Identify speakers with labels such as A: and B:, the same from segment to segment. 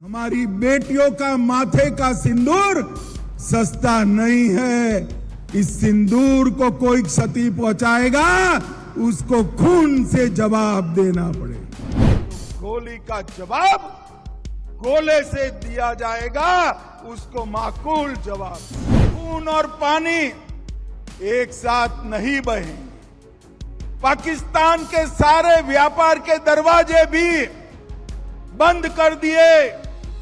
A: हमारी बेटियों का माथे का सिंदूर सस्ता नहीं है। इस सिंदूर को कोई क्षति पहुंचाएगा, उसको खून से जवाब देना पड़ेगा। गोली का जवाब गोले से दिया जाएगा, उसको माकूल जवाब। खून और पानी एक साथ नहीं बहेंगे। पाकिस्तान के सारे व्यापार के दरवाजे भी बंद कर दिए।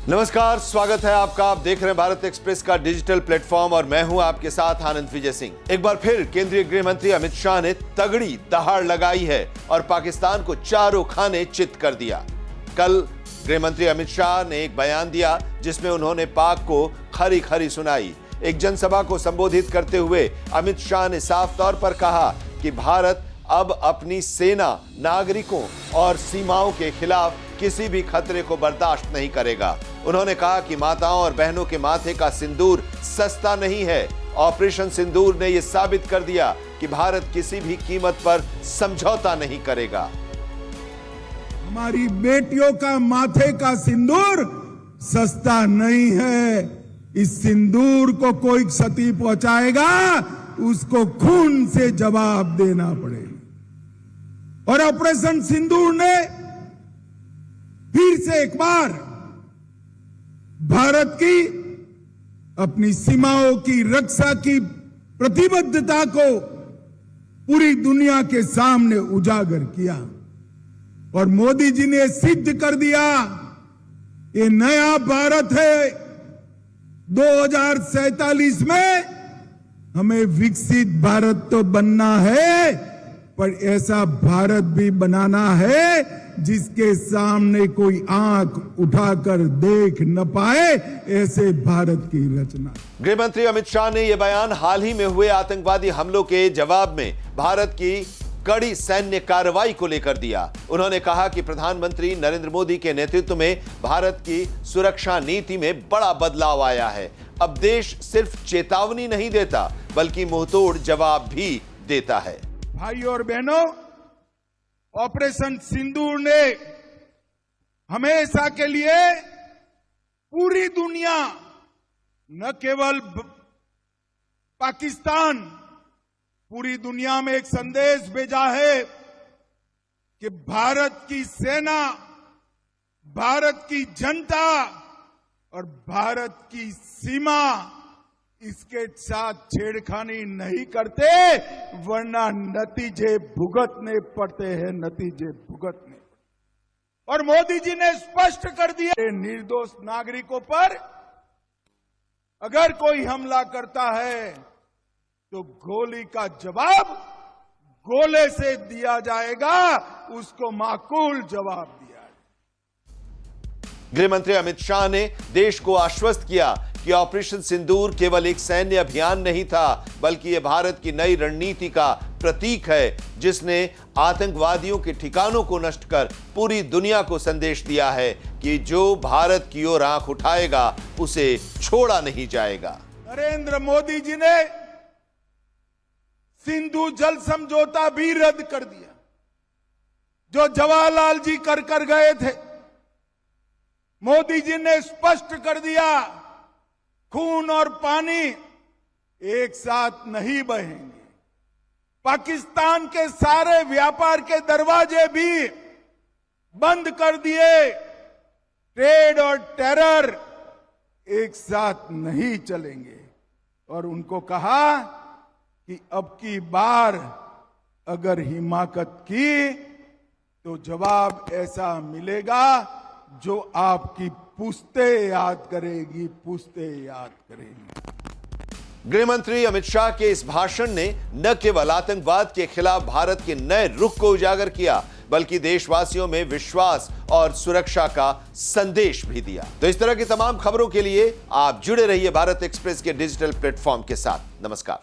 B: नमस्कार, स्वागत है आपका। आप देख रहे हैं भारत एक्सप्रेस का डिजिटल प्लेटफॉर्म और मैं हूं आपके साथ आनंद विजय सिंह। एक बार फिर केंद्रीय गृह मंत्री अमित शाह ने तगड़ी दहाड़ लगाई है और पाकिस्तान को चारों खाने चित कर दिया। कल गृह मंत्री अमित शाह ने एक बयान दिया जिसमें उन्होंने पाक को खरी खरी सुनाई। एक जनसभा को संबोधित करते हुए अमित शाह ने साफ तौर पर कहा कि भारत अब अपनी सेना, नागरिकों और सीमाओं के खिलाफ किसी भी खतरे को बर्दाश्त नहीं करेगा। उन्होंने कहा कि माताओं और बहनों के माथे का सिंदूर सस्ता नहीं है। ऑपरेशन सिंदूर ने यह साबित कर दिया कि भारत किसी भी कीमत पर समझौता नहीं करेगा।
A: हमारी बेटियों का माथे का सिंदूर सस्ता नहीं है। इस सिंदूर को कोई क्षति पहुंचाएगा, उसको खून से जवाब देना पड़ेगा। और ऑपरेशन सिंदूर ने फिर से एक बार भारत की अपनी सीमाओं की रक्षा की प्रतिबद्धता को पूरी दुनिया के सामने उजागर किया। और मोदी जी ने सिद्ध कर दिया, ये नया भारत है। 2047 में हमें विकसित भारत तो बनना है, पर ऐसा भारत भी बनाना है जिसके सामने कोई आंख उठाकर देख न पाए, ऐसे भारत की रचना।
B: गृह मंत्री अमित शाह ने यह बयान हाल ही में हुए आतंकवादी हमलों के जवाब में भारत की कड़ी सैन्य कार्रवाई को लेकर दिया। उन्होंने कहा कि प्रधानमंत्री नरेंद्र मोदी के नेतृत्व में भारत की सुरक्षा नीति में बड़ा बदलाव आया है। अब देश सिर्फ चेतावनी नहीं देता, बल्कि मुंहतोड़ जवाब भी देता है।
A: भाइयों और बहनों, ऑपरेशन सिंदूर ने हमेशा के लिए पूरी दुनिया, न केवल पाकिस्तान, पूरी दुनिया में एक संदेश भेजा है कि भारत की सेना, भारत की जनता और भारत की सीमा इसके साथ छेड़खानी नहीं करते, वरना नतीजे भुगतने पड़ते हैं, नतीजे भुगतने। और मोदी जी ने स्पष्ट कर दिया, निर्दोष नागरिकों पर अगर कोई हमला करता है तो गोली का जवाब गोले से दिया जाएगा, उसको माकूल जवाब दिया।
B: गृह मंत्री अमित शाह ने देश को आश्वस्त किया कि ऑपरेशन सिंदूर केवल एक सैन्य अभियान नहीं था, बल्कि यह भारत की नई रणनीति का प्रतीक है, जिसने आतंकवादियों के ठिकानों को नष्ट कर पूरी दुनिया को संदेश दिया है कि जो भारत की ओर आंख उठाएगा उसे छोड़ा नहीं जाएगा।
A: नरेंद्र मोदी जी ने सिंधु जल समझौता भी रद्द कर दिया, जो जवाहरलाल जी कर गए थे। मोदी जी ने स्पष्ट कर दिया, खून और पानी एक साथ नहीं बहेंगे। पाकिस्तान के सारे व्यापार के दरवाजे भी बंद कर दिए। ट्रेड और टेरर एक साथ नहीं चलेंगे। और उनको कहा कि अब की बार अगर हिमाकत की तो जवाब ऐसा मिलेगा जो आपकी पुश्ते याद करेगी, पुश्ते याद करेगी।
B: गृह मंत्री अमित शाह के इस भाषण ने न केवल आतंकवाद के खिलाफ भारत के नए रुख को उजागर किया, बल्कि देशवासियों में विश्वास और सुरक्षा का संदेश भी दिया। तो इस तरह की तमाम खबरों के लिए आप जुड़े रहिए भारत एक्सप्रेस के डिजिटल प्लेटफॉर्म के साथ। नमस्कार।